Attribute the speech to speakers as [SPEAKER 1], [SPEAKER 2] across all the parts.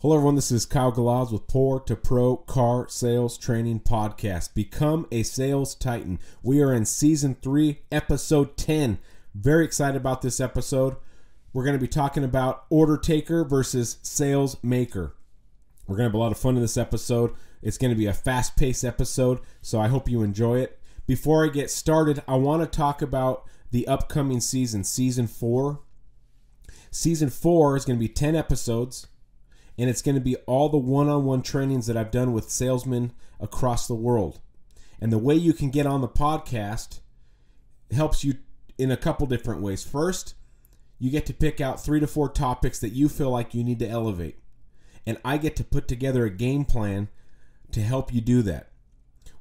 [SPEAKER 1] Hello everyone, this is Kyle Galaz with Poor2Pro Car Sales Training Podcast. Become a sales titan. We are in Season 3, Episode 10. Very excited about this episode. We're going to be talking about order taker versus sales maker. We're going to have a lot of fun in this episode. It's going to be a fast-paced episode, so I hope you enjoy it. Before I get started, I want to talk about the upcoming season, Season 4. Season 4 is going to be 10 episodes. And it's going to be all the one-on-one trainings that I've done with salesmen across the world. And the way you can get on the podcast helps you in a couple different ways. First, you get to pick out 3 to 4 topics that you feel like you need to elevate. And I get to put together a game plan to help you do that.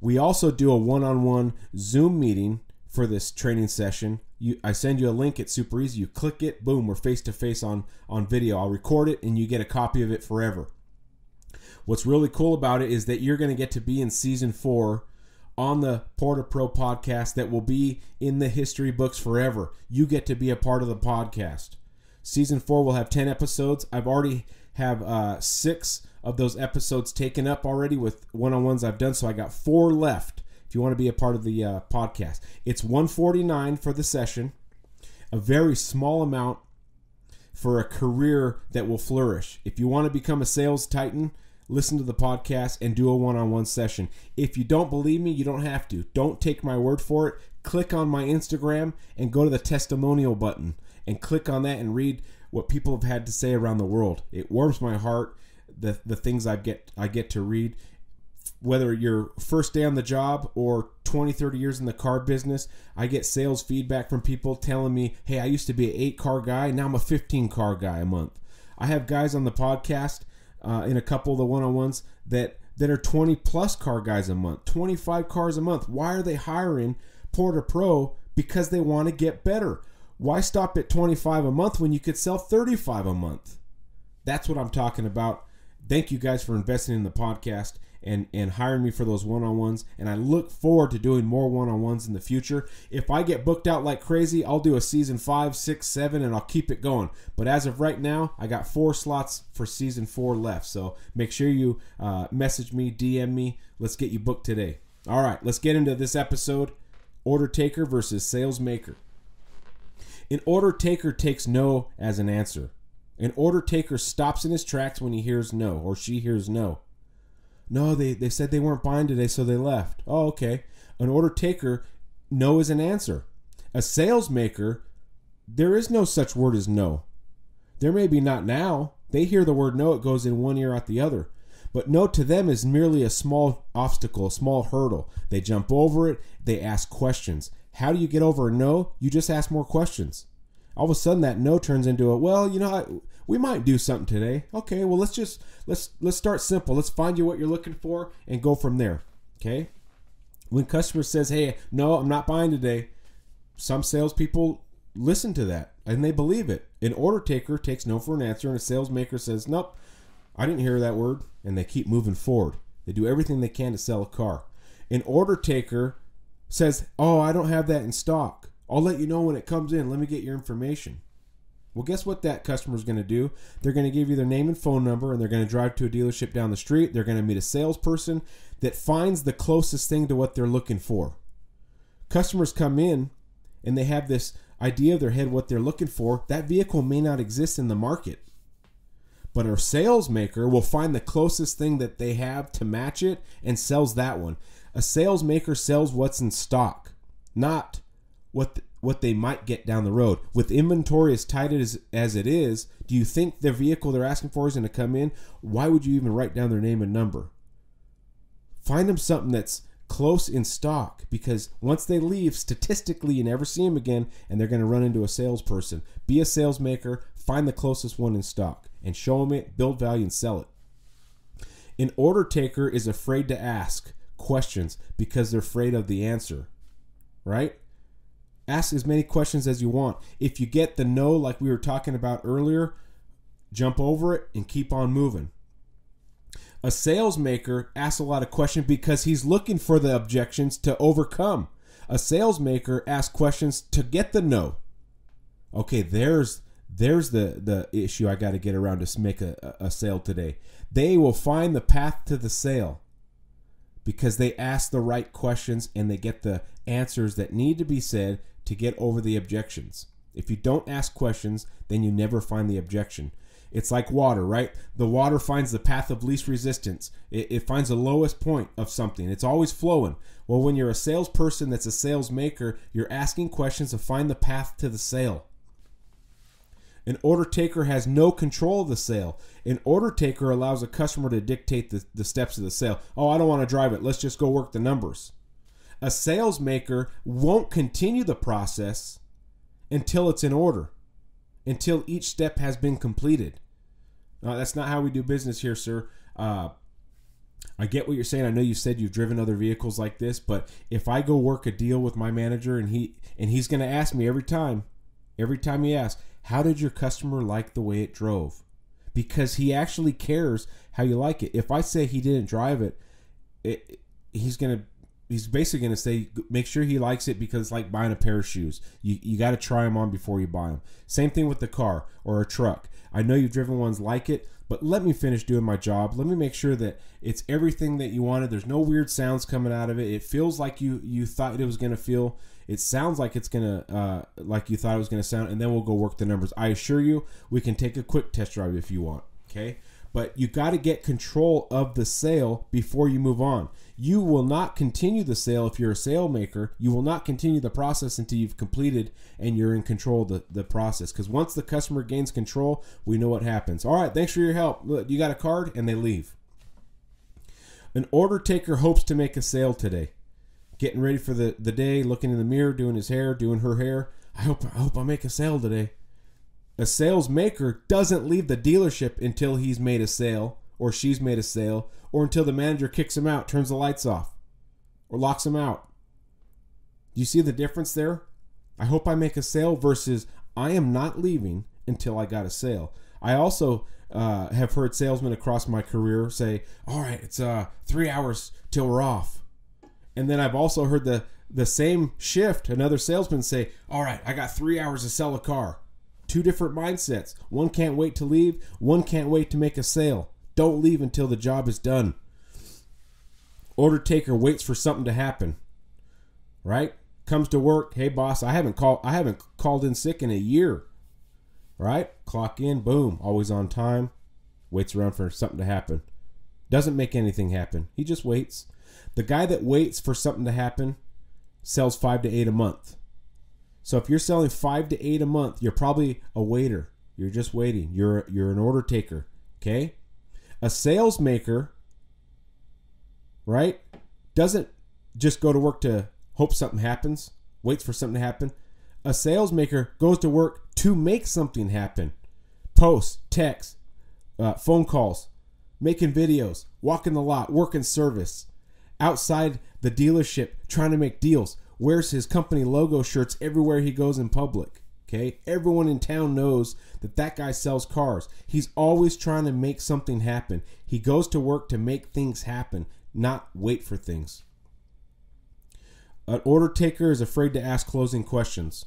[SPEAKER 1] We also do a one-on-one Zoom meeting for this training session. I send you a link. It's super easy. You click it, boom, we're face-to-face on video. I'll record it, and you get a copy of it forever. What's really cool about it is that you're going to get to be in Season 4 on the Poor2Pro podcast that will be in the history books forever. You get to be a part of the podcast. Season 4 will have 10 episodes. I've already have 6 of those episodes taken up already with one-on-ones I've done, so I got 4 left. If you want to be a part of the podcast, it's $149 for the session, a very small amount for a career that will flourish. If you want to become a sales titan, listen to the podcast and do a one-on-one session. If you don't believe me, you don't have to. Don't take my word for it. Click on my Instagram and go to the testimonial button and click on that and read what people have had to say around the world. It warms my heart, the things I get to read. Whether you're first day on the job or 20, 30 years in the car business, I get sales feedback from people telling me, hey, I used to be an 8-car guy, now I'm a 15-car guy a month. I have guys on the podcast in a couple of the one-on-ones that are 20-plus car guys a month, 25 cars a month. Why are they hiring Poor2Pro? Because they want to get better. Why stop at 25 a month when you could sell 35 a month? That's what I'm talking about. Thank you guys for investing in the podcast and hiring me for those one-on-ones. And I look forward to doing more one-on-ones in the future. If I get booked out like crazy, I'll do a Season 5, 6, 7, and I'll keep it going. But as of right now, I got 4 slots for Season 4 left. So make sure you message me, DM me. Let's get you booked today. All right, let's get into this episode. Order taker versus sales maker. An order taker takes no as an answer. An order taker stops in his tracks when he hears no or she hears no. No, they said they weren't buying today, so they left. Oh, okay. An order taker, no is an answer. A sales maker, there is no such word as no. There may be not now. They hear the word no, it goes in one ear out the other. But no to them is merely a small obstacle, a small hurdle. They jump over it. They ask questions. How do you get over a no? You just ask more questions. All of a sudden that no turns into a, well, you know, we might do something today. Okay, well, let's start simple. Let's find you what you're looking for and go from there. Okay? When customer says, hey, no, I'm not buying today, some salespeople listen to that and they believe it. An order taker takes no for an answer, and a sales maker says, nope, I didn't hear that word, and they keep moving forward. They do everything they can to sell a car. An order taker says, oh, I don't have that in stock. I'll let you know when it comes in. Let me get your information. Well, guess what that customer is going to do? They're going to give you their name and phone number, and they're going to drive to a dealership down the street. They're going to meet a salesperson that finds the closest thing to what they're looking for. Customers come in, and they have this idea of their head what they're looking for. That vehicle may not exist in the market. But a sales maker will find the closest thing that they have to match it and sells that one. A sales maker sells what's in stock, not what they might get down the road. With inventory as tight as it is, do you think the vehicle they're asking for is going to come in? Why would you even write down their name and number? Find them something that's close in stock, because once they leave, statistically, you never see them again, and they're going to run into a salesperson. Be a sales maker, find the closest one in stock, and show them it, build value, and sell it. An order taker is afraid to ask questions because they're afraid of the answer, right? Ask as many questions as you want. If you get the no, like we were talking about earlier, jump over it and keep on moving. A sales maker asks a lot of questions because he's looking for the objections to overcome. A sales maker asks questions to get the no. Okay, there's There's the issue I got to get around to make a sale today. They will find the path to the sale because they ask the right questions and they get the answers that need to be said to get over the objections. If you don't ask questions, then you never find the objection. It's like water, right? The water finds the path of least resistance. It finds the lowest point of something. It's always flowing. Well, when you're a salesperson that's a sales maker, you're asking questions to find the path to the sale. An order taker has no control of the sale. An order taker allows a customer to dictate the steps of the sale. Oh, I don't want to drive it. Let's just go work the numbers. A sales maker won't continue the process until it's in order, until each step has been completed. That's not how we do business here, sir. I get what you're saying. I know you said you've driven other vehicles like this, but if I go work a deal with my manager and he's going to ask me every time he asks, how did your customer like the way it drove? Because he actually cares how you like it. If I say he didn't drive it, he's basically going to say, make sure he likes it, because it's like buying a pair of shoes. You got to try them on before you buy them. Same thing with the car or a truck. I know you've driven ones like it, but let me finish doing my job. Let me make sure that it's everything that you wanted. There's no weird sounds coming out of it. It feels like you thought it was going to feel. It sounds like it's going to, like you thought it was going to sound, and then we'll go work the numbers. I assure you, we can take a quick test drive if you want, okay? But you got to get control of the sale before you move on. You will not continue the sale if you're a sale maker. You will not continue the process until you've completed and you're in control of the process. Because once the customer gains control, we know what happens. All right, thanks for your help. Look, you got a card? And they leave. An order taker hopes to make a sale today. Getting ready for the day, looking in the mirror, doing his hair, doing her hair. I hope I make a sale today. A sales maker doesn't leave the dealership until he's made a sale or she's made a sale, or until the manager kicks him out, turns the lights off, or locks him out. Do you see the difference there? I hope I make a sale versus I am not leaving until I got a sale. I also have heard salesmen across my career say, all right, it's 3 hours till we're off. And then I've also heard the same shift, another salesman say, all right, I got 3 hours to sell a car. Two different mindsets. One can't wait to leave. One can't wait to make a sale. Don't leave until the job is done. Order taker waits for something to happen. Right? Comes to work. Hey boss, I haven't called in sick in a year. Right? Clock in, boom, always on time. Waits around for something to happen. Doesn't make anything happen. He just waits. The guy that waits for something to happen sells 5 to 8 a month. So if you're selling 5 to 8 a month, you're probably a waiter. You're just waiting. You're an order taker. Okay? A sales maker, right, doesn't just go to work to hope something happens, waits for something to happen. A sales maker goes to work to make something happen. Posts, texts, phone calls, making videos, walking the lot, working service, outside the dealership, trying to make deals. Wears his company logo shirts everywhere he goes in public. Okay? Everyone in town knows that guy sells cars. He's always trying to make something happen. He goes to work to make things happen, not wait for things. An order taker is afraid to ask closing questions.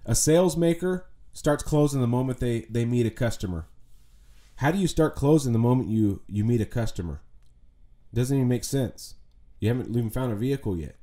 [SPEAKER 1] A sales maker starts closing the moment they meet a customer. How do you start closing the moment you meet a customer? Doesn't even make sense. You haven't even found a vehicle yet.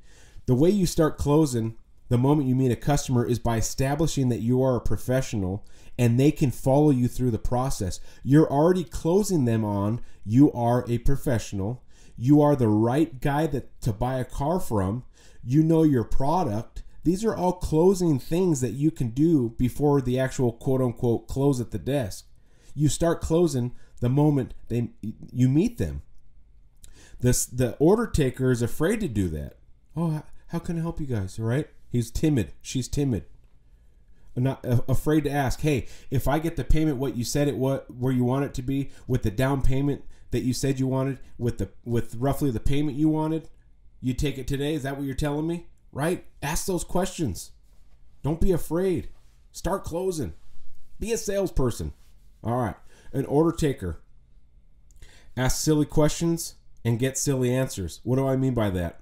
[SPEAKER 1] The way you start closing the moment you meet a customer is by establishing that you are a professional and they can follow you through the process. You're already closing them on, you are a professional. You are the right guy to buy a car from. You know your product. These are all closing things that you can do before the actual quote-unquote close at the desk. You start closing the moment you meet them. The order taker is afraid to do that. Oh, how can I help you guys? All right? He's timid. She's timid. Not afraid to ask, hey, if I get the payment what you said where you want it to be, with the down payment that you said you wanted, with roughly the payment you wanted, you take it today? Is that what you're telling me? Right? Ask those questions. Don't be afraid. Start closing. Be a salesperson. All right. An order taker. Ask silly questions and get silly answers. What do I mean by that?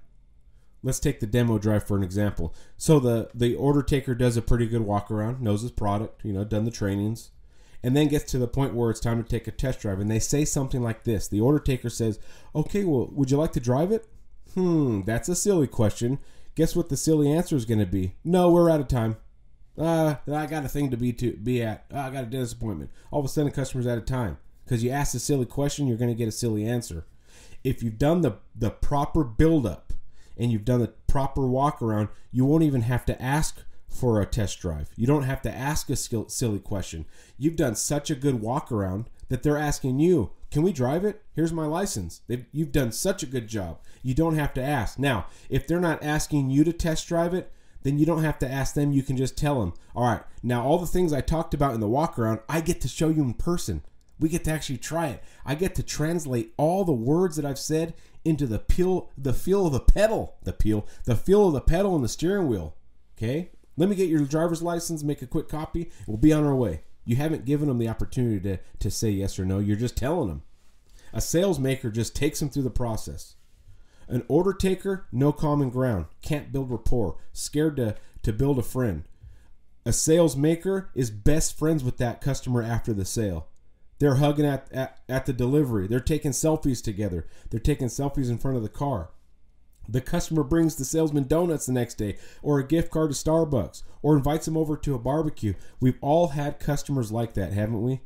[SPEAKER 1] let's take the demo drive for an example. So the order taker does a pretty good walk around, knows his product, done the trainings, and then gets to the point where it's time to take a test drive. And they say something like this. The order taker says, okay, well, would you like to drive it? That's a silly question. Guess what the silly answer is going to be? No, we're out of time. I got a thing to be at. I got a dentist appointment. All of a sudden, the customer's out of time. Because you asked a silly question, you're going to get a silly answer. If you've done the proper build-up and you've done the proper walk-around, you won't even have to ask for a test drive. You don't have to ask a silly question. You've done such a good walk-around that they're asking you, can we drive it? Here's my license. You've done such a good job. You don't have to ask. Now, if they're not asking you to test drive it, then you don't have to ask them. You can just tell them, all right, now all the things I talked about in the walk-around, I get to show you in person. We get to actually try it. I get to translate all the words that I've said into the feel of the pedal, the feel of the pedal and the steering wheel. Okay? Let me get your driver's license, make a quick copy. We'll be on our way. You haven't given them the opportunity to say yes or no. You're just telling them. A sales maker just takes them through the process. An order taker, no common ground. Can't build rapport. Scared to build a friend. A sales maker is best friends with that customer after the sale. They're hugging at the delivery. They're taking selfies together. They're taking selfies in front of the car. The customer brings the salesman donuts the next day, or a gift card to Starbucks, or invites them over to a barbecue. We've all had customers like that, haven't we?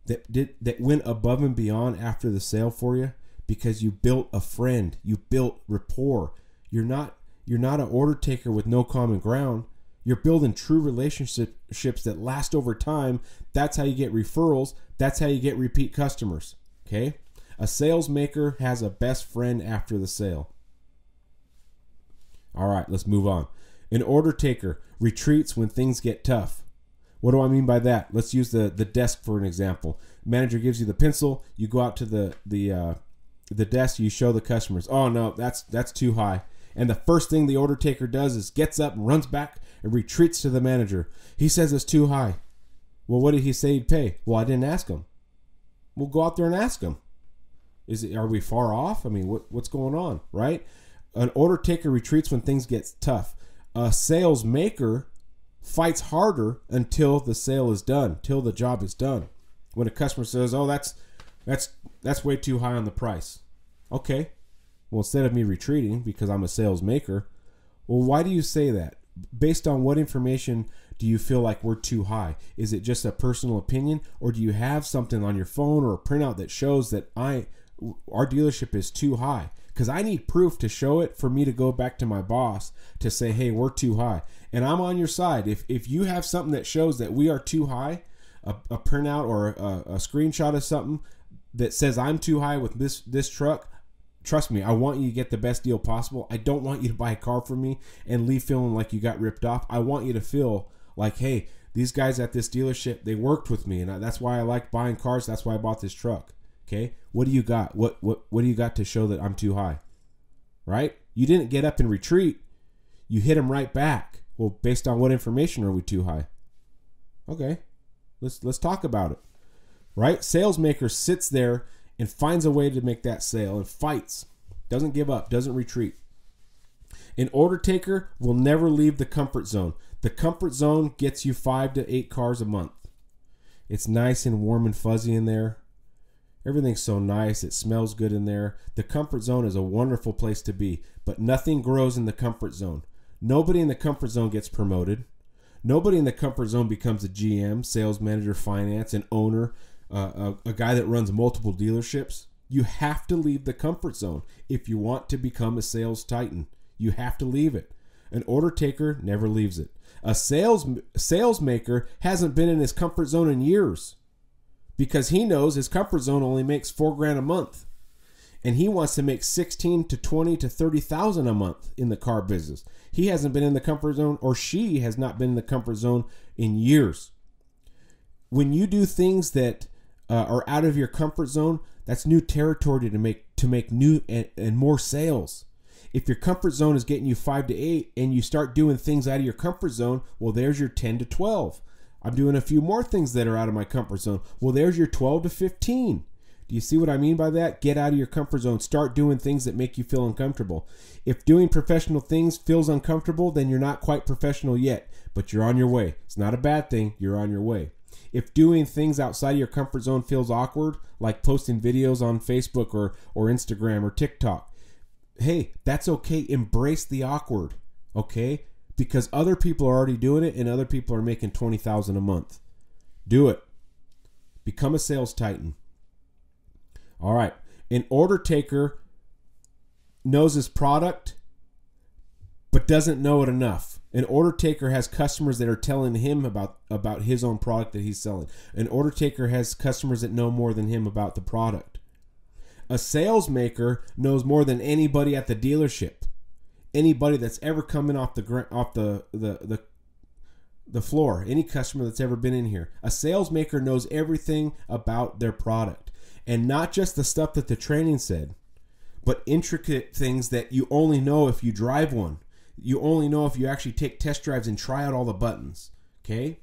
[SPEAKER 1] That went above and beyond after the sale for you because you built a friend. You built rapport. You're not an order taker with no common ground. You're building true relationships that last over time. That's how you get referrals. That's how you get repeat customers. Okay? A sales maker has a best friend after the sale. All right, let's move on. An order taker retreats when things get tough. What do I mean by that? Let's use the desk for an example. Manager gives you the pencil. You go out to the desk. You show the customers. Oh no, that's too high. And the first thing the order taker does is gets up and runs back and retreats to the manager. He says it's too high. Well, what did he say he'd pay? Well, I didn't ask him. We'll go out there and ask him. Are we far off? I mean, what's going on, right? An order taker retreats when things get tough. A sales maker fights harder until the sale is done, till the job is done. When a customer says, "Oh, that's way too high on the price," okay. Well, instead of me retreating because I'm a sales maker, well, why do you say that? Based on what information do you feel like we're too high? Is it just a personal opinion, or do you have something on your phone or a printout that shows that our dealership is too high? Because I need proof to show it for me to go back to my boss to say, hey, we're too high. And I'm on your side. If you have something that shows that we are too high, a printout or a screenshot of something that says I'm too high with this truck, trust me, I want you to get the best deal possible. I don't want you to buy a car from me and leave feeling like you got ripped off. I want you to feel like, hey, these guys at this dealership, they worked with me, and that's why I like buying cars. That's why I bought this truck. Okay, what do you got? What do you got to show that I'm too high? Right? You didn't get up and retreat. You hit him right back. Well, based on what information are we too high? Okay, let's talk about it. Right? Sales maker sits there and finds a way to make that sale and fights. Doesn't give up. Doesn't retreat. An order taker will never leave the comfort zone. The comfort zone gets you 5 to 8 cars a month. It's nice and warm and fuzzy in there. Everything's so nice. It smells good in there. The comfort zone is a wonderful place to be, but nothing grows in the comfort zone. Nobody in the comfort zone gets promoted. Nobody in the comfort zone becomes a GM, sales manager, finance, an owner, a guy that runs multiple dealerships. You have to leave the comfort zone if you want to become a sales titan. You have to leave it. An order taker never leaves it. A sales maker hasn't been in his comfort zone in years, because he knows his comfort zone only makes $4,000 a month, and he wants to make 16 to 20 to 30,000 a month in the car business. He hasn't been in the comfort zone, or she has not been in the comfort zone in years. When you do things that are out of your comfort zone, that's new territory to make new and more sales. If your comfort zone is getting you 5 to 8, and you start doing things out of your comfort zone, well, there's your 10 to 12. I'm doing a few more things that are out of my comfort zone. Well, there's your 12 to 15. Do you see what I mean by that? Get out of your comfort zone. Start doing things that make you feel uncomfortable. If doing professional things feels uncomfortable, then you're not quite professional yet, but you're on your way. It's not a bad thing. You're on your way. If doing things outside of your comfort zone feels awkward, like posting videos on Facebook or Instagram or TikTok, hey, that's okay. Embrace the awkward, okay? Because other people are already doing it and other people are making $20,000 a month. Do it. Become a sales titan. All right. An order taker knows his product, but doesn't know it enough. An order taker has customers that are telling him about his own product that he's selling. An order taker has customers that know more than him about the product. A sales maker knows more than anybody at the dealership. Anybody that's ever coming off the floor, any customer that's ever been in here. A sales maker knows everything about their product, and not just the stuff that the training said, but intricate things that you only know if you drive one. You only know if you actually take test drives and try out all the buttons. Okay?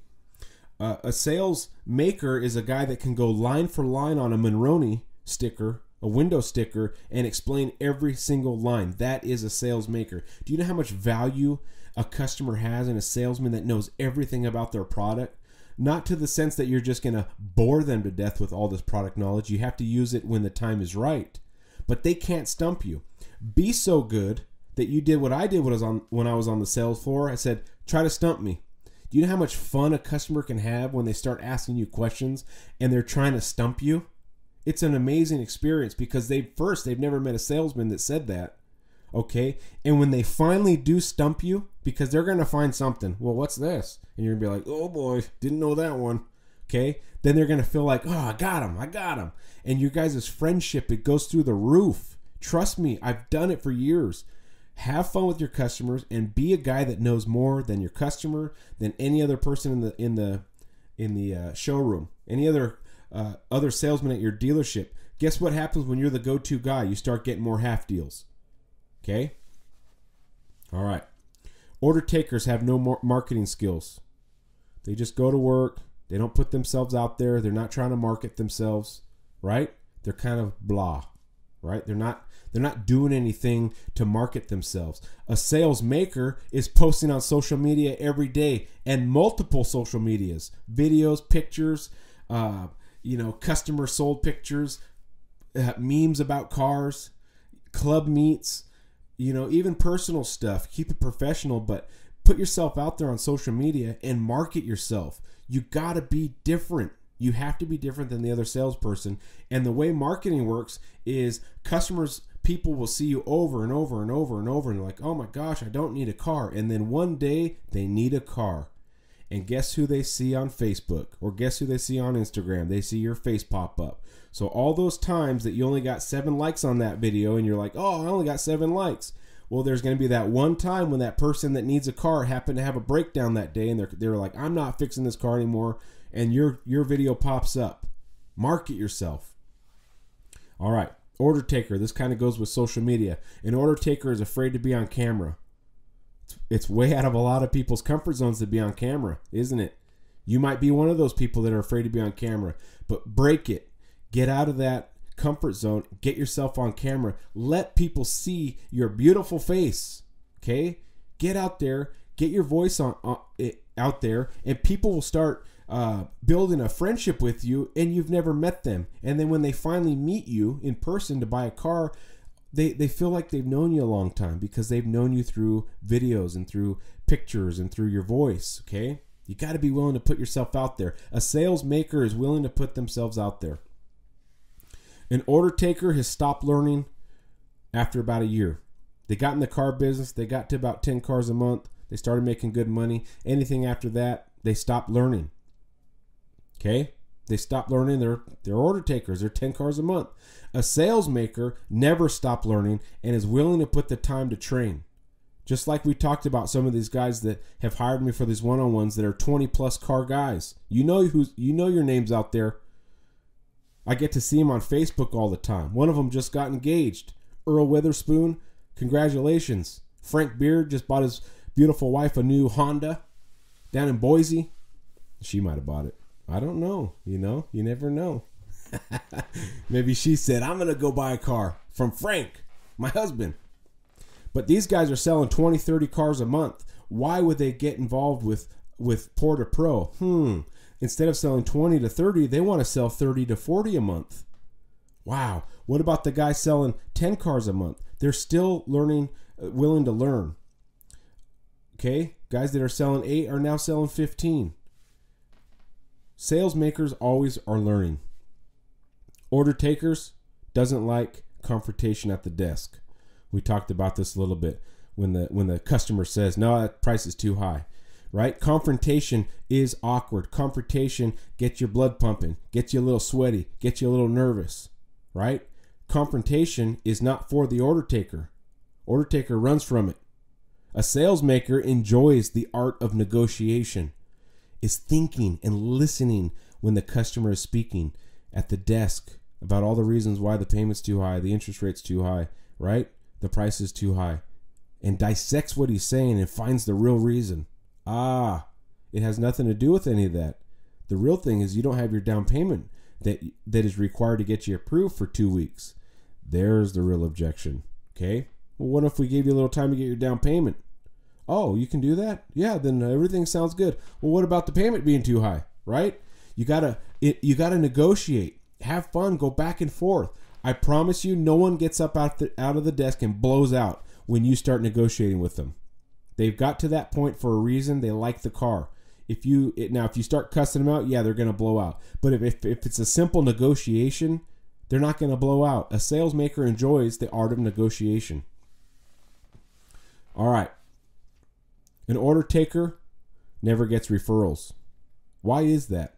[SPEAKER 1] A sales maker is a guy that can go line for line on a Monroney sticker, a window sticker, and explain every single line. That is a sales maker. Do you know how much value a customer has in a salesman that knows everything about their product? Not to the sense that you're just going to bore them to death with all this product knowledge. You have to use it when the time is right. But they can't stump you. Be so good that you did what I did when I was on the sales floor. I said, try to stump me. Do you know how much fun a customer can have when they start asking you questions and they're trying to stump you? It's an amazing experience because they've never met a salesman that said that. Okay? And when they finally do stump you, because they're going to find something. Well, what's this? And you're going to be like, oh boy, didn't know that one. Okay? Then they're going to feel like, oh, I got him. And you guys' friendship, it goes through the roof. Trust me, I've done it for years. Have fun with your customers and be a guy that knows more than your customer, than any other person in the showroom, any other salesman at your dealership. Guess what happens when you're the go-to guy? You start getting more half deals. Okay? All right. Order takers have no more marketing skills. They just go to work. They don't put themselves out there. They're not trying to market themselves, right? They're kind of blah, right? They're not doing anything to market themselves. A sales maker is posting on social media every day, and multiple social medias, videos, pictures, customer sold pictures, memes about cars, club meets, even personal stuff. Keep it professional, but put yourself out there on social media and market yourself. You got to be different. You have to be different than the other salesperson. And the way marketing works is people will see you over and over and over and over, and they're like, oh my gosh, I don't need a car. And then one day they need a car. And guess who they see on Facebook? Or guess who they see on Instagram? They see your face pop up. So all those times that you only got 7 likes on that video and you're like, oh, I only got 7 likes. Well, there's going to be that one time when that person that needs a car happened to have a breakdown that day and they're like, I'm not fixing this car anymore. And your video pops up. Market yourself. All right. Order taker. This kind of goes with social media. An order taker is afraid to be on camera. It's way out of a lot of people's comfort zones to be on camera, isn't it? You might be one of those people that are afraid to be on camera, but break it. Get out of that comfort zone. Get yourself on camera. Let people see your beautiful face. Okay? Get out there. Get your voice out there, and people will start building a friendship with you, and you've never met them. And then when they finally meet you in person to buy a car, they feel like they've known you a long time because they've known you through videos and through pictures and through your voice. Okay? You got to be willing to put yourself out there. A sales maker is willing to put themselves out there. An order taker has stopped learning after about a year. They got in the car business. They got to about 10 cars a month. They started making good money. Anything after that, they stopped learning. Okay? They stopped learning. They're order takers. They're 10 cars a month. A sales maker never stopped learning and is willing to put the time to train. Just like we talked about some of these guys that have hired me for these one-on-ones that are 20-plus car guys. You know your names out there. I get to see them on Facebook all the time. One of them just got engaged. Earl Witherspoon, congratulations. Frank Beard just bought his beautiful wife a new Honda down in Boise. She might have bought it. I don't know. You never know. Maybe she said, I'm going to go buy a car from Frank, my husband. But these guys are selling 20, 30 cars a month. Why would they get involved with Poor2Pro? Instead of selling 20 to 30, they want to sell 30 to 40 a month. Wow. What about the guy selling 10 cars a month? They're still learning, willing to learn. Okay? Guys that are selling 8 are now selling 15. Sales makers always are learning. Order takers doesn't like confrontation at the desk. We talked about this a little bit when the customer says, no, that price is too high, right? Confrontation is awkward. Confrontation gets your blood pumping, gets you a little sweaty, gets you a little nervous, right? Confrontation is not for the order taker. Order taker runs from it. A sales maker enjoys the art of negotiation, is thinking and listening when the customer is speaking at the desk about all the reasons why the payment's too high, the interest rate's too high, right? The price is too high, and dissects what he's saying and finds the real reason. It has nothing to do with any of that. The real thing is you don't have your down payment that is required to get you approved for 2 weeks. There's the real objection. Okay? Well, what if we gave you a little time to get your down payment? Oh, you can do that? Yeah, then everything sounds good. Well, what about the payment being too high, right? You gotta negotiate. Have fun. Go back and forth. I promise you, no one gets up out of the desk and blows out when you start negotiating with them. They've got to that point for a reason. They like the car. If you start cussing them out, yeah, they're going to blow out. But if it's a simple negotiation, they're not going to blow out. A sales maker enjoys the art of negotiation. All right. An order taker never gets referrals. Why is that?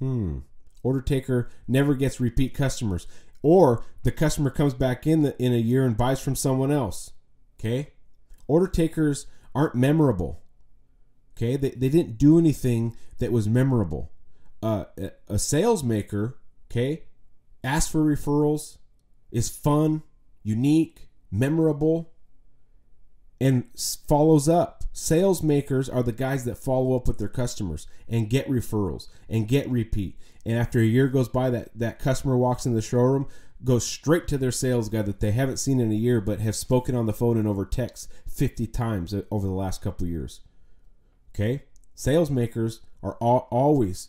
[SPEAKER 1] Order taker never gets repeat customers. Or the customer comes back in a year and buys from someone else. Okay? Order takers aren't memorable. Okay? They didn't do anything that was memorable. A sales maker, okay, asks for referrals, is fun, unique, memorable, and follows up. Sales makers are the guys that follow up with their customers and get referrals and get repeat. And after a year goes by, that customer walks in the showroom, goes straight to their sales guy that they haven't seen in a year but have spoken on the phone and over text 50 times over the last couple of years. Okay? Sales makers are always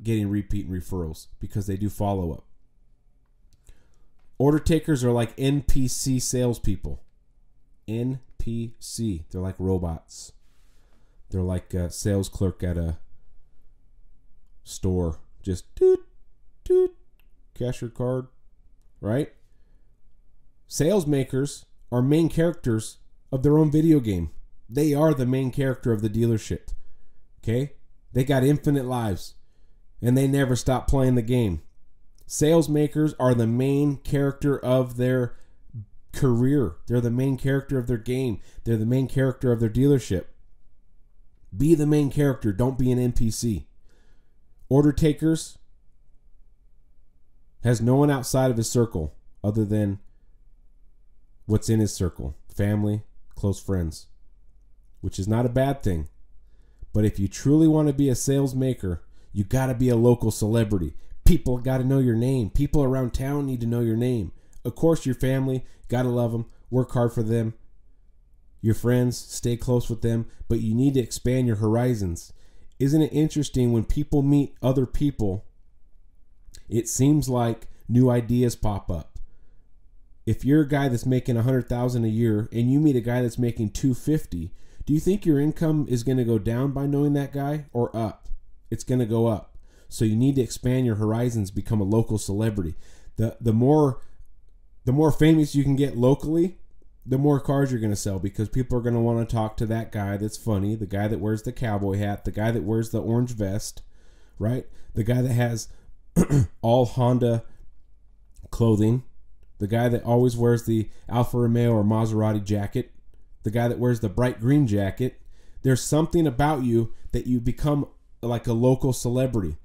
[SPEAKER 1] getting repeat and referrals because they do follow up. Order takers are like NPC salespeople. NPC. They're like robots. They're like a sales clerk at a store. Just toot, toot, cash your card, right? Sales makers are main characters of their own video game. They are the main character of the dealership. Okay? They got infinite lives, and they never stop playing the game. Sales makers are the main character of their career. They're the main character of their game. They're the main character of their dealership. Be the main character. Don't be an NPC. Order takers has no one outside of his circle other than what's in his circle. Family, close friends. Which is not a bad thing. But if you truly want to be a sales maker, you got to be a local celebrity. People got to know your name. People around town need to know your name. Of course, your family, got to love them. Work hard for them. Your friends, stay close with them. But you need to expand your horizons. Isn't it interesting when people meet other people, it seems like new ideas pop up. If you're a guy that's making $100,000 a year and you meet a guy that's making $250,000, do you think your income is going to go down by knowing that guy or up? It's going to go up. So you need to expand your horizons, become a local celebrity. The more famous you can get locally, the more cars you're going to sell because people are going to want to talk to that guy that's funny, the guy that wears the cowboy hat, the guy that wears the orange vest, right? The guy that has all Honda clothing, the guy that always wears the Alfa Romeo or Maserati jacket, the guy that wears the bright green jacket. There's something about you that you become like a local celebrity.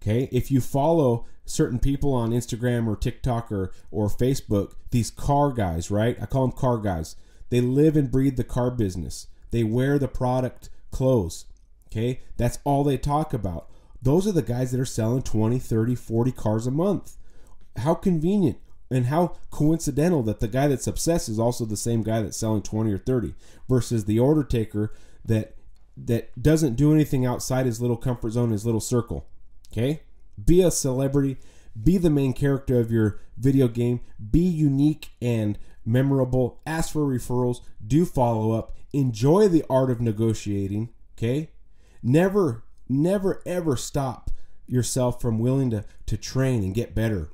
[SPEAKER 1] Okay? If you follow certain people on Instagram or TikTok or Facebook, these car guys, right? I call them car guys. They live and breathe the car business. They wear the product clothes. Okay? That's all they talk about. Those are the guys that are selling 20, 30, 40 cars a month. How convenient and how coincidental that the guy that's obsessed is also the same guy that's selling 20 or 30 versus the order taker that doesn't do anything outside his little comfort zone, his little circle. Okay? Be a celebrity. Be the main character of your video game. Be unique and memorable. Ask for referrals. Do follow up. Enjoy the art of negotiating. Okay? Never ever stop yourself from willing to train and get better.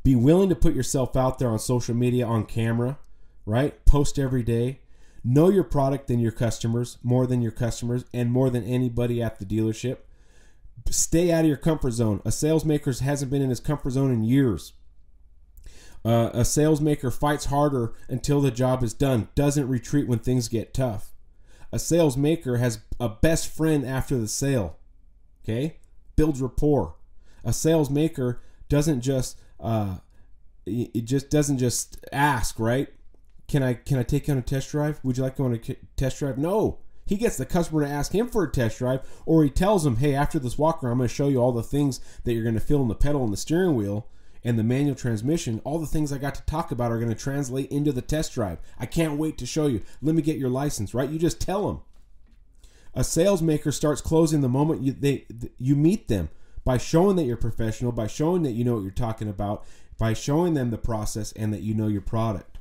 [SPEAKER 1] Be willing to put yourself out there on social media, on camera, right? Post every day. Know your product and your customers, more than your customers and more than anybody at the dealership. Stay out of your comfort zone. A sales maker hasn't been in his comfort zone in years. A sales maker fights harder until the job is done, doesn't retreat when things get tough. A sales maker has a best friend after the sale. Okay? Builds rapport. A sales maker doesn't just ask, right? Can I take you on a test drive? Would you like to go on a test drive? No. He gets the customer to ask him for a test drive, or he tells them, hey, after this walk around, I'm going to show you all the things that you're going to feel in the pedal and the steering wheel and the manual transmission. All the things I got to talk about are going to translate into the test drive. I can't wait to show you. Let me get your license, right? You just tell them. A sales maker starts closing the moment you meet them by showing that you're professional, by showing that you know what you're talking about, by showing them the process and that you know your product.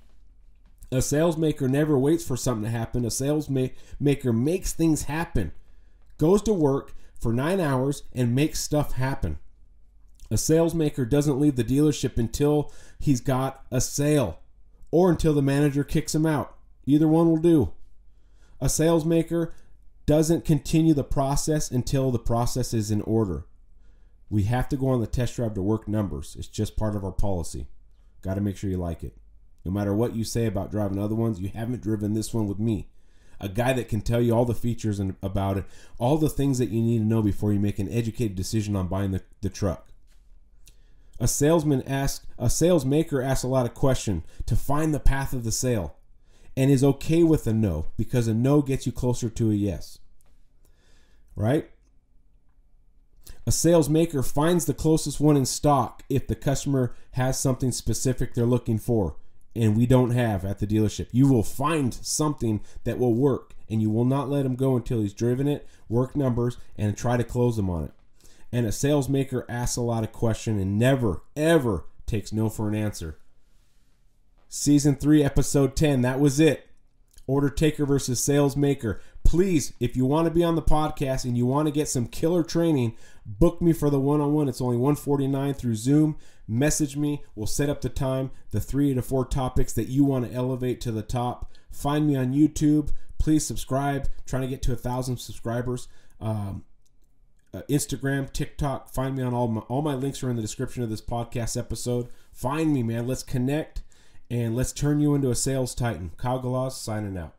[SPEAKER 1] A sales maker never waits for something to happen. A sales maker makes things happen. Goes to work for 9 hours and makes stuff happen. A sales maker doesn't leave the dealership until he's got a sale or until the manager kicks him out. Either one will do. A sales maker doesn't continue the process until the process is in order. We have to go on the test drive to work numbers. It's just part of our policy. Got to make sure you like it. No matter what you say about driving other ones, you haven't driven this one with me. A guy that can tell you all the features about it, all the things that you need to know before you make an educated decision on buying the truck. A salesmaker asks a lot of questions to find the path of the sale and is okay with a no because a no gets you closer to a yes. Right? A sales maker finds the closest one in stock if the customer has something specific they're looking for and we don't have at the dealership. You will find something that will work and you will not let him go until he's driven it, work numbers, and try to close them on it. And a sales maker asks a lot of questions and never, ever takes no for an answer. Season 3, episode 10, that was it. Order taker versus sales maker. Please, if you want to be on the podcast and you want to get some killer training, book me for the one-on-one. It's only $149 through Zoom. Message me. We'll set up the time, the 3 to 4 topics that you want to elevate to the top. Find me on YouTube. Please subscribe. Trying to get to 1,000 subscribers. Instagram, TikTok. Find me on all my links are in the description of this podcast episode. Find me, man. Let's connect and let's turn you into a sales titan. Kyle Galaz signing out.